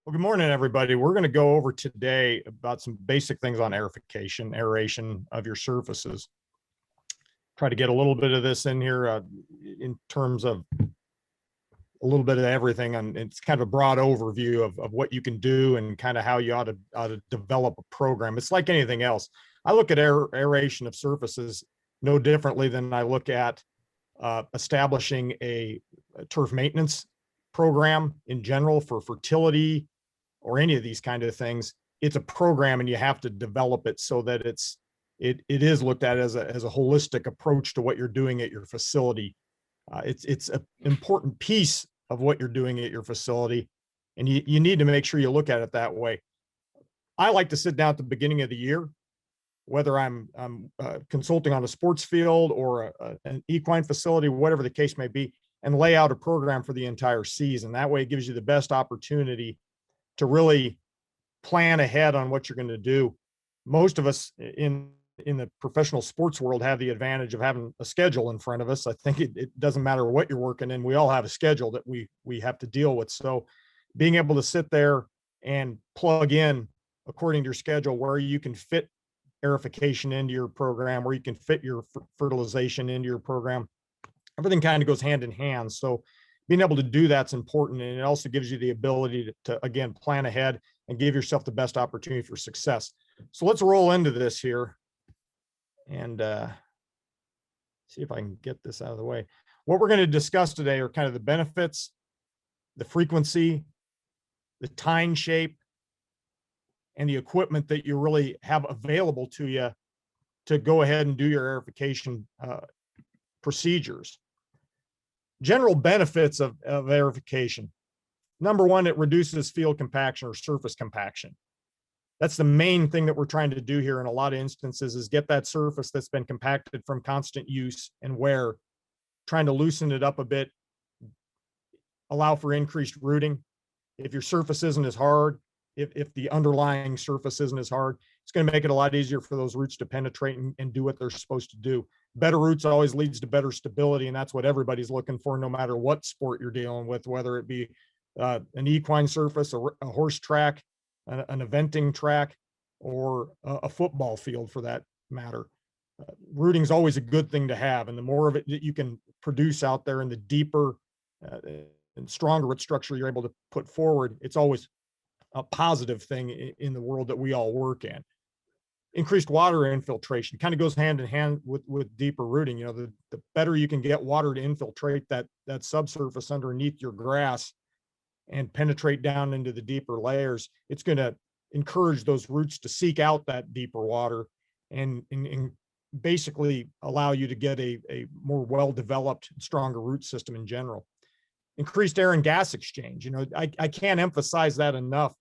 Well, good morning, everybody. We're going to go over today about some basic things on aeration of your surfaces. Try to get a little bit of this in here in terms of a little bit of everything. And it's kind of a broad overview of what you can do and kind of how you ought to develop a program. It's like anything else. I look at aeration of surfaces no differently than I look at establishing a turf maintenance program in general for fertility or any of these kind of things. It's a program and you have to develop it so that it is looked at as a holistic approach to what you're doing at your facility. It's an important piece of what you're doing at your facility, and you need to make sure you look at it that way. I like to sit down at the beginning of the year, whether I'm consulting on a sports field or an equine facility, whatever the case may be, and lay out a program for the entire season. That way it gives you the best opportunity to really plan ahead on what you're going to do. Most of us in the professional sports world have the advantage of having a schedule in front of us. I think it doesn't matter what you're working in. We all have a schedule that we have to deal with. So being able to sit there and plug in according to your schedule where you can fit aerification into your program, where you can fit your fertilization into your program, everything kind of goes hand in hand. So being able to do that's important. And it also gives you the ability to again, plan ahead and give yourself the best opportunity for success. So let's roll into this here and see if I can get this out of the way. What we're going to discuss today are kind of the benefits, the frequency, the tine shape, and the equipment that you really have available to you to go ahead and do your aerification procedures. General benefits of aerification. Number one, it reduces field compaction or surface compaction. That's the main thing that we're trying to do here in a lot of instances, is get that surface that's been compacted from constant use and wear, trying to loosen it up a bit, allow for increased rooting. If your surface isn't as hard, if the underlying surface isn't as hard, it's going to make it a lot easier for those roots to penetrate and do what they're supposed to do. Better roots always leads to better stability, and that's what everybody's looking for, no matter what sport you're dealing with, whether it be an equine surface, a horse track, an eventing track, or a football field for that matter. Rooting is always a good thing to have, and the more of it that you can produce out there and the deeper and stronger root structure you're able to put forward, it's always a positive thing in the world that we all work in. Increased water infiltration kind of goes hand in hand with deeper rooting. You know, the better you can get water to infiltrate that subsurface underneath your grass and penetrate down into the deeper layers, it's going to encourage those roots to seek out that deeper water and basically allow you to get a more well-developed, stronger root system in general. Increased air and gas exchange. You know, I can't emphasize that enough.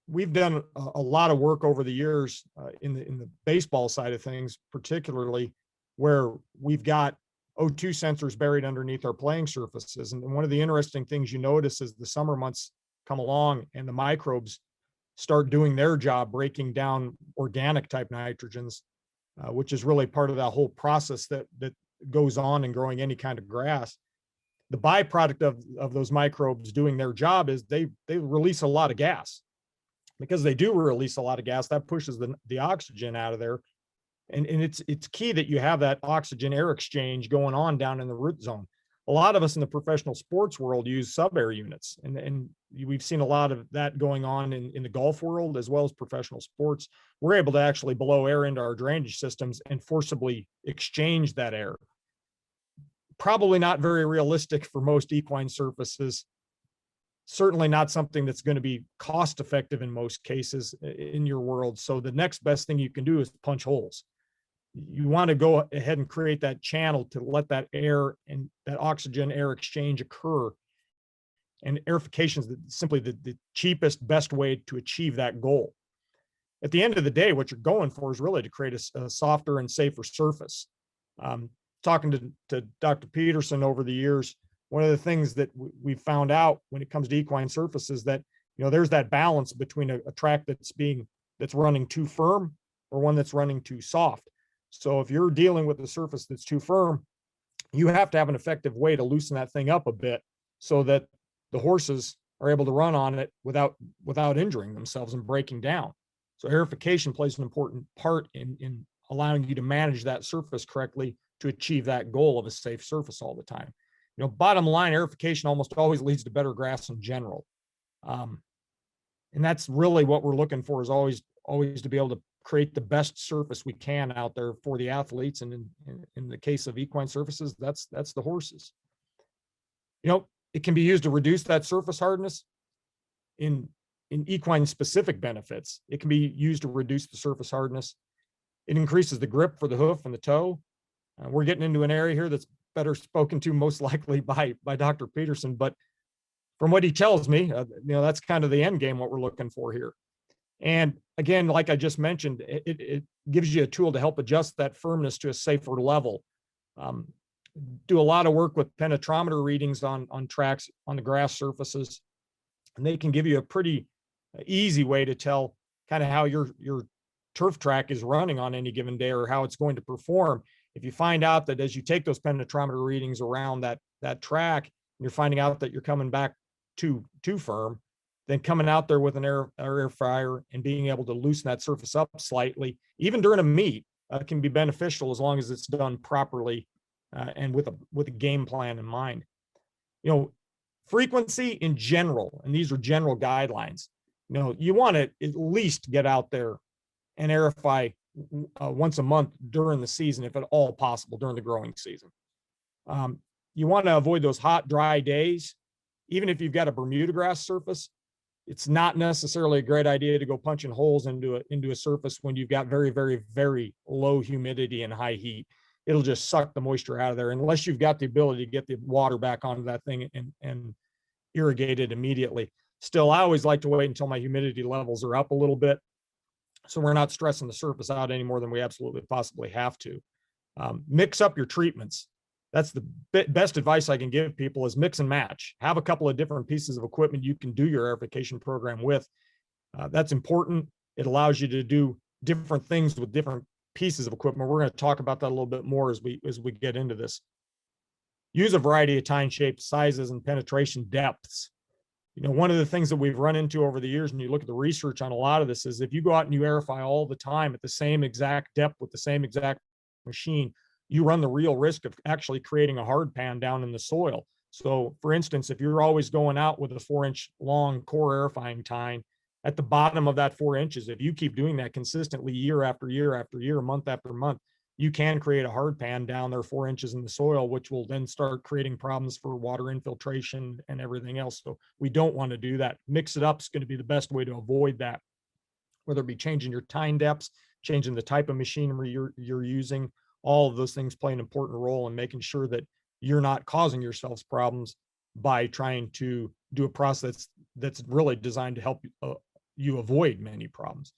We've done a lot of work over the years in the baseball side of things, particularly where we've got O2 sensors buried underneath our playing surfaces. And one of the interesting things you notice as the summer months come along and the microbes start doing their job, breaking down organic type nitrogens, which is really part of that whole process that goes on in growing any kind of grass. The byproduct of those microbes doing their job is they release a lot of gas. Because they do release a lot of gas, that pushes the oxygen out of there. And it's key that you have that oxygen air exchange going on down in the root zone. A lot of us in the professional sports world use sub-air units, and we've seen a lot of that going on in the golf world as well as professional sports. We're able to actually blow air into our drainage systems and forcibly exchange that air. Probably not very realistic for most equine surfaces. Certainly not something that's going to be cost effective in most cases in your world. So the next best thing you can do is punch holes. You want to go ahead and create that channel to let that air and that oxygen air exchange occur. And aerification is simply the cheapest, best way to achieve that goal. At the end of the day, what you're going for is really to create a softer and safer surface. Talking to Dr. Peterson over the years, one of the things that we found out when it comes to equine surfaces that, you know, there's that balance between a track that's running too firm or one that's running too soft. So if you're dealing with a surface that's too firm, you have to have an effective way to loosen that thing up a bit so that the horses are able to run on it without injuring themselves and breaking down. So aerification plays an important part in allowing you to manage that surface correctly to achieve that goal of a safe surface all the time. You know, bottom line, aerification almost always leads to better grass in general. And that's really what we're looking for, is always to be able to create the best surface we can out there for the athletes. And in the case of equine surfaces, that's the horses. You know, it can be used to reduce that surface hardness in equine specific benefits. It can be used to reduce the surface hardness. It increases the grip for the hoof and the toe. We're getting into an area here that's better spoken to most likely by Dr. Peterson, but from what he tells me, you know, that's kind of the end game, what we're looking for here. And again, like I just mentioned, it gives you a tool to help adjust that firmness to a safer level. Do a lot of work with penetrometer readings on tracks, on the grass surfaces, and they can give you a pretty easy way to tell kind of how your turf track is running on any given day, or how it's going to perform. If you find out that as you take those penetrometer readings around that track, and you're finding out that you're coming back too firm, then coming out there with an air fryer and being able to loosen that surface up slightly, even during a meet, can be beneficial as long as it's done properly and with a game plan in mind. You know, frequency in general, and these are general guidelines. You know, you want to at least get out there and aerify once a month during the season, if at all possible, during the growing season. You want to avoid those hot, dry days. Even if you've got a Bermuda grass surface, it's not necessarily a great idea to go punching holes into a surface when you've got very, very, very low humidity and high heat. It'll just suck the moisture out of there, unless you've got the ability to get the water back onto that thing and irrigate it immediately. Still, I always like to wait until my humidity levels are up a little bit, so we're not stressing the surface out any more than we absolutely possibly have to. Mix up your treatments. That's the best advice I can give people, is mix and match. Have a couple of different pieces of equipment you can do your aerification program with. That's important. It allows you to do different things with different pieces of equipment. We're going to talk about that a little bit more as we get into this. Use a variety of tine shapes, sizes, and penetration depths. You know, one of the things that we've run into over the years, and you look at the research on a lot of this, is if you go out and you aerify all the time at the same exact depth with the same exact machine, you run the real risk of actually creating a hard pan down in the soil. So for instance, if you're always going out with a 4-inch long core aerifying tine, at the bottom of that 4 inches, if you keep doing that consistently year after year after year, month after month, you can create a hard pan down there 4 inches in the soil, which will then start creating problems for water infiltration and everything else. So we don't want to do that. Mix it up is going to be the best way to avoid that, whether it be changing your tine depths, changing the type of machinery you're using. All of those things play an important role in making sure that you're not causing yourselves problems by trying to do a process that's really designed to help you avoid many problems.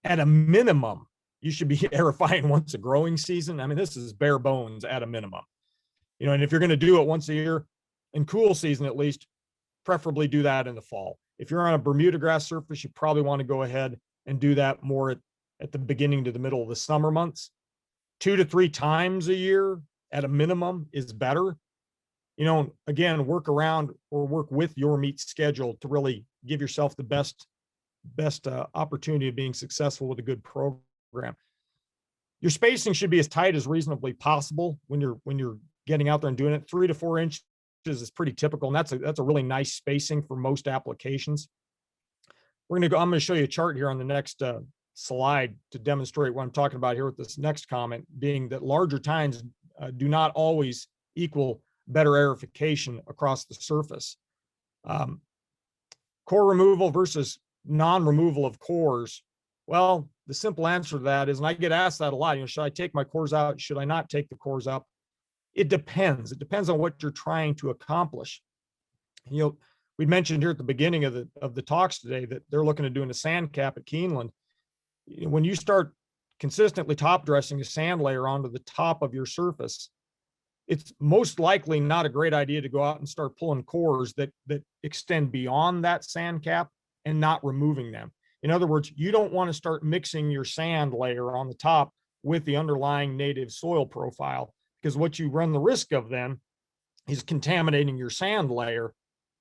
At a minimum, you should be aerifying once a growing season. I mean, this is bare bones at a minimum. You know, and if you're going to do it once a year in cool season, at least, preferably do that in the fall. If you're on a Bermuda grass surface, you probably want to go ahead and do that more at the beginning to the middle of the summer months. 2 to 3 times a year at a minimum is better. You know, again, work around or work with your meet schedule to really give yourself the best opportunity of being successful with a good program. Your spacing should be as tight as reasonably possible when you're getting out there and doing it. 3 to 4 inches is pretty typical, and that's a really nice spacing for most applications. I'm going to show you a chart here on the next slide to demonstrate what I'm talking about here with this next comment, being that larger tines do not always equal better aerification across the surface. Core removal versus non-removal of cores. Well, the simple answer to that is, and I get asked that a lot, you know, should I take my cores out? Should I not take the cores out? It depends. It depends on what you're trying to accomplish. You know, we mentioned here at the beginning of the talks today that they're looking at doing a sand cap at Keeneland. When you start consistently top dressing a sand layer onto the top of your surface, it's most likely not a great idea to go out and start pulling cores that extend beyond that sand cap and not removing them. In other words, you don't want to start mixing your sand layer on the top with the underlying native soil profile, because what you run the risk of then is contaminating your sand layer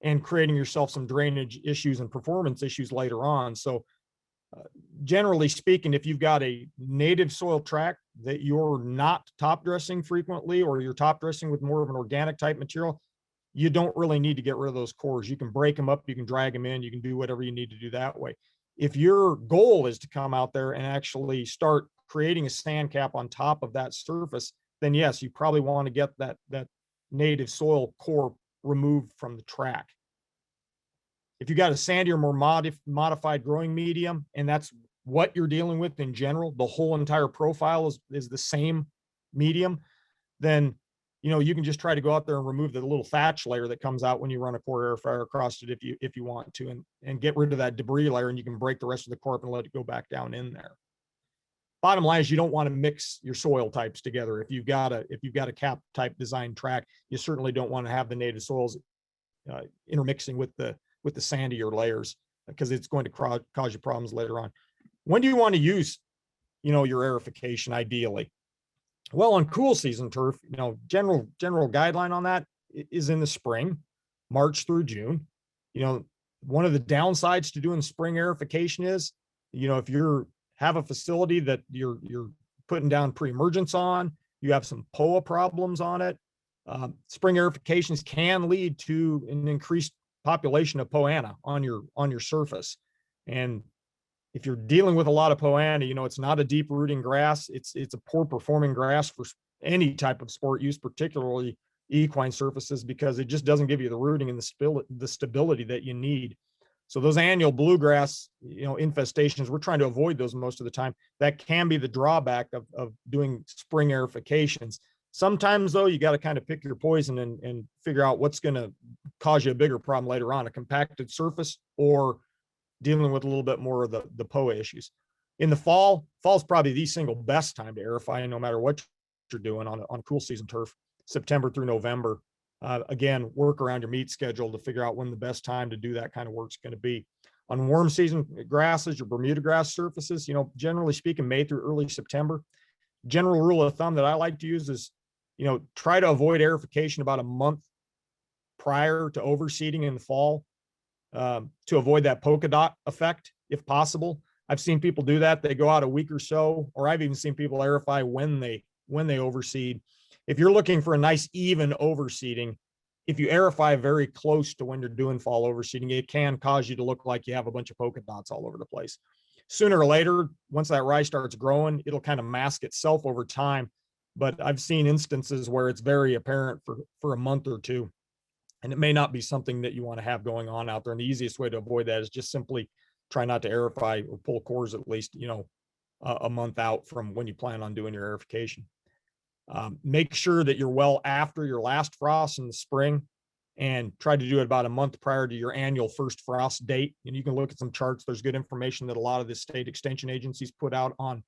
and creating yourself some drainage issues and performance issues later on. So generally speaking, if you've got a native soil track that you're not top dressing frequently, or you're top dressing with more of an organic type material, you don't really need to get rid of those cores. You can break them up, you can drag them in, you can do whatever you need to do that way. If your goal is to come out there and actually start creating a sand cap on top of that surface, then yes, you probably want to get that native soil core removed from the track. If you got a sandier, more modified growing medium, and that's what you're dealing with in general, the whole entire profile is the same medium, then you can just try to go out there and remove the little thatch layer that comes out when you run a core airifier across it if you want to, and get rid of that debris layer, and you can break the rest of the corp and let it go back down in there. Bottom line is you don't want to mix your soil types together. If you've got a cap type design track, you certainly don't want to have the native soils intermixing with the sandier layers, because it's going to cause you problems later on. When do you want to use, your aerification ideally? Well, on cool season turf, general guideline on that is in the spring, March through June. One of the downsides to doing spring aerification is, if you have a facility that you're putting down pre-emergence on, you have some POA problems on it. Spring aerifications can lead to an increased population of poana on your surface. And if you're dealing with a lot of poana, it's not a deep rooting grass. It's a poor performing grass for any type of sport use, particularly equine surfaces, because it just doesn't give you the rooting and the stability that you need. So those annual bluegrass, infestations, we're trying to avoid those most of the time. That can be the drawback of doing spring aerifications. Sometimes though, you got to kind of pick your poison and figure out what's going to cause you a bigger problem later on, a compacted surface or dealing with a little bit more of the POA issues. In the fall's probably the single best time to aerify, no matter what you're doing on cool season turf, September through November. Again, work around your meet schedule to figure out when the best time to do that kind of work is going to be. On warm season grasses, your Bermuda grass surfaces, generally speaking, May through early September. General rule of thumb that I like to use is, try to avoid aerification about a month prior to overseeding in the fall, to avoid that polka dot effect, if possible. I've seen people do that. They go out a week or so, or I've even seen people aerify when they overseed. If you're looking for a nice even overseeding, if you aerify very close to when you're doing fall overseeding, it can cause you to look like you have a bunch of polka dots all over the place. Sooner or later, once that rye starts growing, it'll kind of mask itself over time. But I've seen instances where it's very apparent for a month or two, and it may not be something that you want to have going on out there. And the easiest way to avoid that is just simply try not to aerify or pull cores at least, a month out from when you plan on doing your aerification. Make sure that you're well after your last frost in the spring, and try to do it about a month prior to your annual first frost date. And you can look at some charts. There's good information that a lot of the state extension agencies put out on,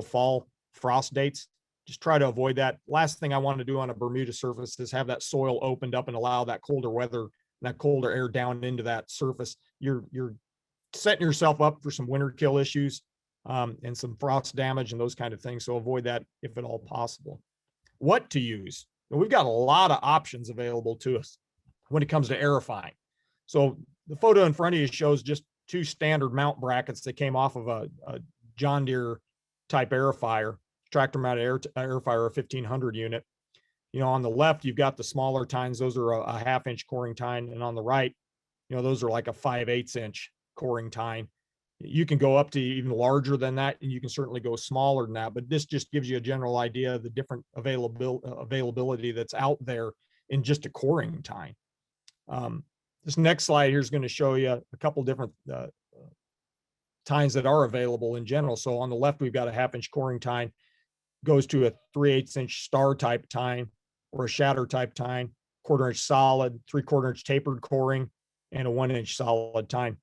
fall frost dates. Just try to avoid that. Last thing I want to do on a Bermuda surface is have that soil opened up and allow that colder weather, that colder air down into that surface. You're setting yourself up for some winter kill issues, and some frost damage and those kind of things. So avoid that if at all possible. What to use? Well, we've got a lot of options available to us when it comes to aerifying. So the photo in front of you shows just two standard mount brackets that came off of a John Deere type aerifier, tractor mounted aerifier, a 1500 unit. On the left, you've got the smaller tines. Those are a 1/2 inch coring tine. And on the right, those are like a 5/8 inch coring tine. You can go up to even larger than that, and you can certainly go smaller than that. But this just gives you a general idea of the different availability that's out there in just a coring tine. This next slide here is going to show you a couple different tines that are available in general. So on the left, we've got a 1/2 inch coring tine, goes to a 3/8 inch star type tine or a shatter type tine, 1/4 inch solid, 3/4 inch tapered coring, and a 1 inch solid tine.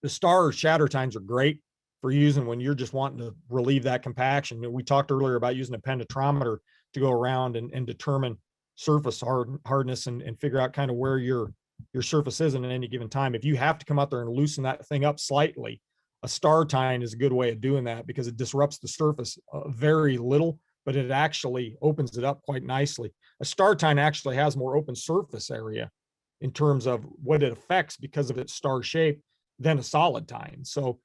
The star or shatter tines are great for using when you're just wanting to relieve that compaction. We talked earlier about using a penetrometer to go around and determine surface hardness and figure out kind of where your surface is at any given time. If you have to come out there and loosen that thing up slightly, a star tine is a good way of doing that, because it disrupts the surface very little, but it actually opens it up quite nicely. A star tine actually has more open surface area in terms of what it affects because of its star shape than a solid tine. So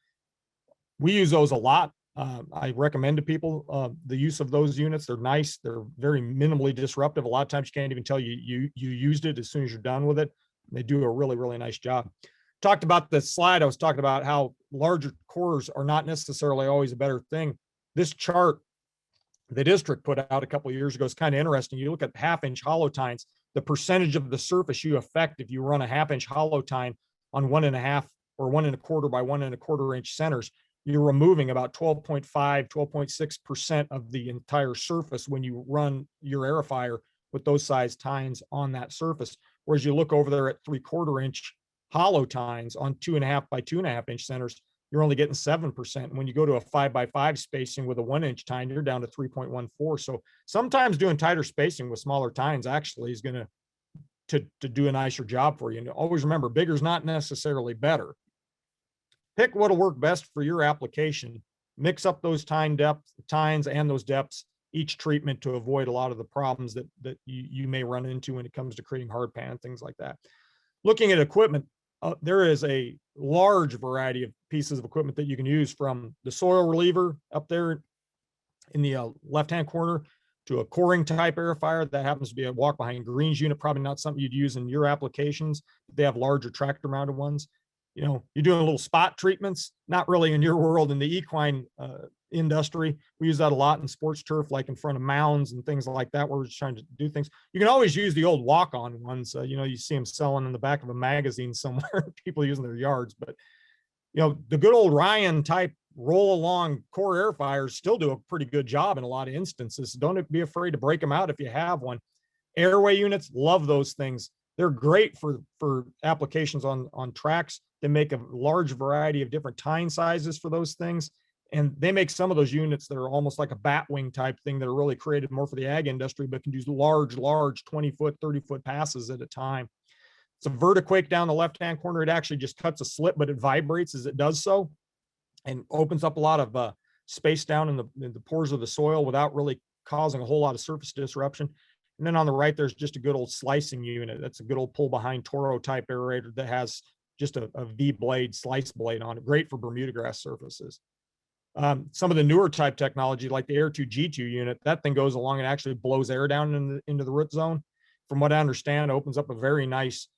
we use those a lot. I recommend to people the use of those units. They're nice. They're very minimally disruptive. A lot of times you can't even tell you used it as soon as you're done with it. They do a really, really nice job. Talked about the slide. I was talking about how larger cores are not necessarily always a better thing. This chart the district put out a couple of years ago is kind of interesting. You look at half-inch hollow tines, the percentage of the surface you affect if you run a half-inch hollow tine on 1.5 or 1.25 by 1.25 inch centers, you're removing about 12.5, 12.6% of the entire surface when you run your aerifier with those size tines on that surface. Whereas you look over there at 3/4 inch hollow tines on 2.5 by 2.5 inch centers, you're only getting 7%. When you go to a 5 by 5 spacing with a 1 inch tine, you're down to 3.14. So sometimes doing tighter spacing with smaller tines actually is going to do a nicer job for you. And always remember, bigger is not necessarily better. Pick what'll work best for your application. Mix up those tines and those depths each treatment to avoid a lot of the problems that you may run into when it comes to creating hard pan, things like that. Looking at equipment, there is a large variety of pieces of equipment that you can use, from the soil reliever up there in the left-hand corner to a coring type aerifier. That happens to be a walk behind greens unit, probably not something you'd use in your applications. They have larger tractor mounted ones. You know, you're doing little spot treatments, not really in your world. In the equine industry, we use that a lot in sports turf, like in front of mounds and things like that, where we're just trying to do things. You can always use the old walk-on ones. You know, you see them selling in the back of a magazine somewhere, people using their yards. But, you know, the good old Ryan type roll along core airifiers still do a pretty good job in a lot of instances. Don't be afraid to break them out if you have one. Airway units, love those things. They're great for applications on tracks. They make a large variety of different tine sizes for those things. And they make some of those units that are almost like a bat wing type thing that are really created more for the ag industry, but can do large 20-foot, 30-foot passes at a time. It's a vertiquake down the left-hand corner. It actually just cuts a slit, but it vibrates as it does so and opens up a lot of space down in the pores of the soil without really causing a whole lot of surface disruption. And then on the right, there's just a good old slicing unit. That's a good old pull behind Toro type aerator that has just a V blade, slice blade on it. Great for Bermuda grass surfaces. Some of the newer type technology, like the Air 2 G2 unit, that thing goes along and actually blows air down into the root zone. From what I understand, opens up a very nice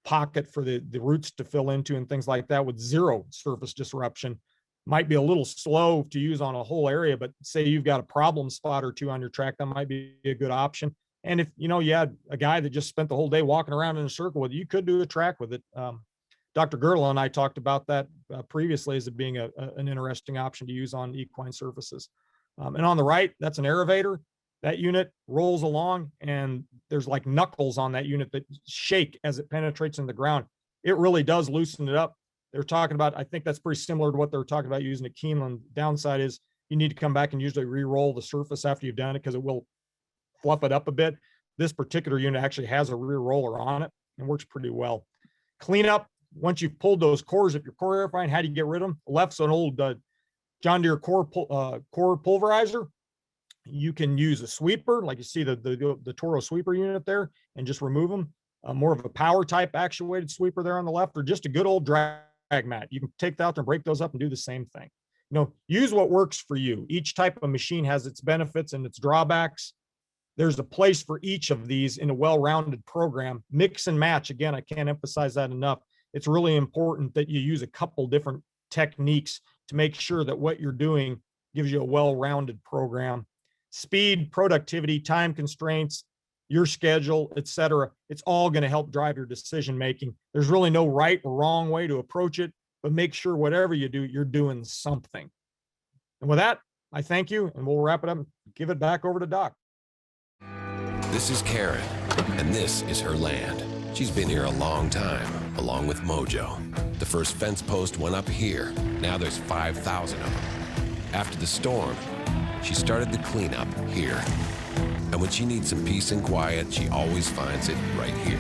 pocket for the roots to fill into and things like that with zero surface disruption. Might be a little slow to use on a whole area, but say you've got a problem spot or two on your track, that might be a good option. And if, you know, you had a guy that just spent the whole day walking around in a circle with it, you could do a track with it. Dr. Girdle and I talked about that previously as it being an interesting option to use on equine surfaces. And on the right, that's an aerator. That unit rolls along and there's like knuckles on that unit that shake as it penetrates in the ground. It really does loosen it up. They're talking about, I think that's pretty similar to what they're talking about using at Keeneland. Downside is you need to come back and usually re-roll the surface after you've done it because it will fluff it up a bit. This particular unit actually has a rear roller on it and works pretty well. Cleanup, once you've pulled those cores, if your core airfine, how do you get rid of them? Left's an old John Deere core pulverizer. You can use a sweeper, like you see the Toro sweeper unit there, and just remove them. More of a power type actuated sweeper there on the left, or just a good old drag mat. You can take that out and break those up and do the same thing. You know, use what works for you. Each type of machine has its benefits and its drawbacks. There's a place for each of these in a well-rounded program. Mix and match. Again, I can't emphasize that enough. It's really important that you use a couple different techniques to make sure that what you're doing gives you a well-rounded program. Speed, productivity, time constraints, your schedule, etc. It's all going to help drive your decision-making. There's really no right or wrong way to approach it, but make sure whatever you do, you're doing something. And with that, I thank you, and we'll wrap it up and give it back over to Doc. This is Karen, and this is her land. She's been here a long time, along with Mojo. The first fence post went up here. Now there's 5,000 of them. After the storm, she started the cleanup here. And when she needs some peace and quiet, she always finds it right here.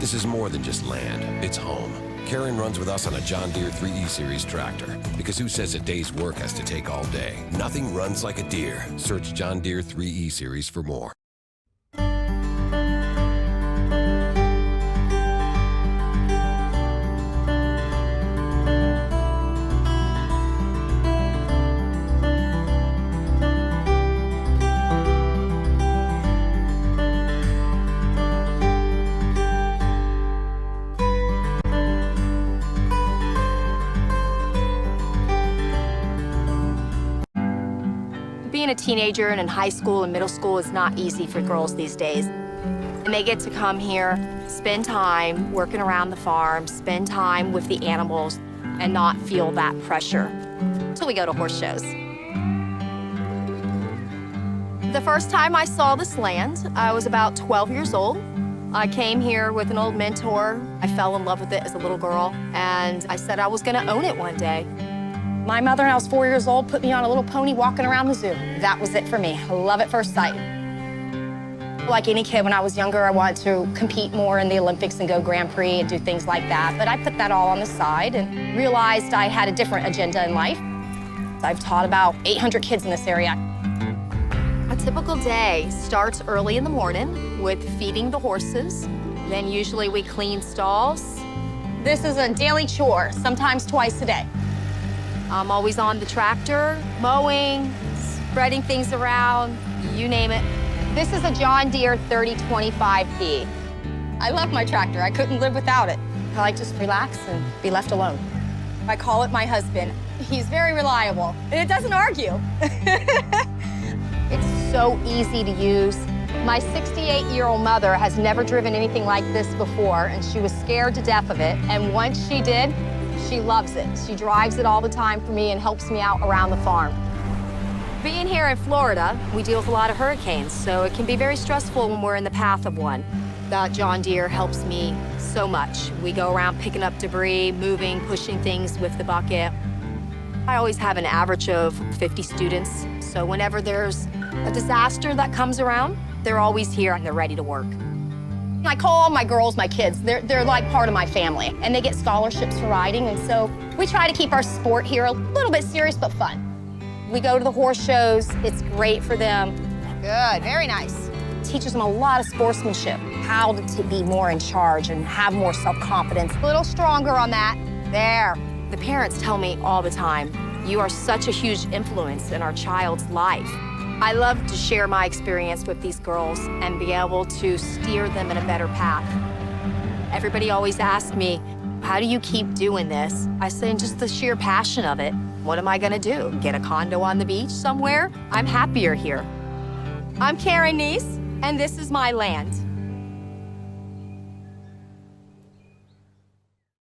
This is more than just land, it's home. Karen runs with us on a John Deere 3E Series tractor, because who says a day's work has to take all day? Nothing runs like a Deere. Search John Deere 3E Series for more. Being a teenager and in high school and middle school is not easy for girls these days. And they get to come here, spend time working around the farm, spend time with the animals, and not feel that pressure until we go to horse shows. The first time I saw this land, I was about 12 years old. I came here with an old mentor. I fell in love with it as a little girl, and I said I was gonna own it one day. My mother, when I was 4 years old, put me on a little pony walking around the zoo. That was it for me. Love at first sight. Like any kid, when I was younger, I wanted to compete more in the Olympics and go Grand Prix and do things like that. But I put that all on the side and realized I had a different agenda in life. I've taught about 800 kids in this area. A typical day starts early in the morning with feeding the horses. Then usually we clean stalls. This is a daily chore, sometimes twice a day. I'm always on the tractor, mowing, spreading things around, you name it. This is a John Deere 3025B. I love my tractor. I couldn't live without it. I like to just relax and be left alone. I call it my husband. He's very reliable, and it doesn't argue. It's so easy to use. My 68-year-old mother has never driven anything like this before, and she was scared to death of it. And once she did, she loves it. She drives it all the time for me and helps me out around the farm. Being here in Florida, we deal with a lot of hurricanes, so it can be very stressful when we're in the path of one. That John Deere helps me so much. We go around picking up debris, moving, pushing things with the bucket. I always have an average of 50 students, so whenever there's a disaster that comes around, they're always here and they're ready to work. I call all my girls my kids. They're like part of my family, and they get scholarships for riding, and so we try to keep our sport here a little bit serious but fun. We go to the horse shows. It's great for them. Good, very nice. It teaches them a lot of sportsmanship, how to be more in charge and have more self-confidence. A little stronger on that. There. The parents tell me all the time, you are such a huge influence in our child's life. I love to share my experience with these girls and be able to steer them in a better path. Everybody always asks me, how do you keep doing this? I say, just the sheer passion of it. What am I gonna do? Get a condo on the beach somewhere? I'm happier here. I'm Karen Neese, and this is my land.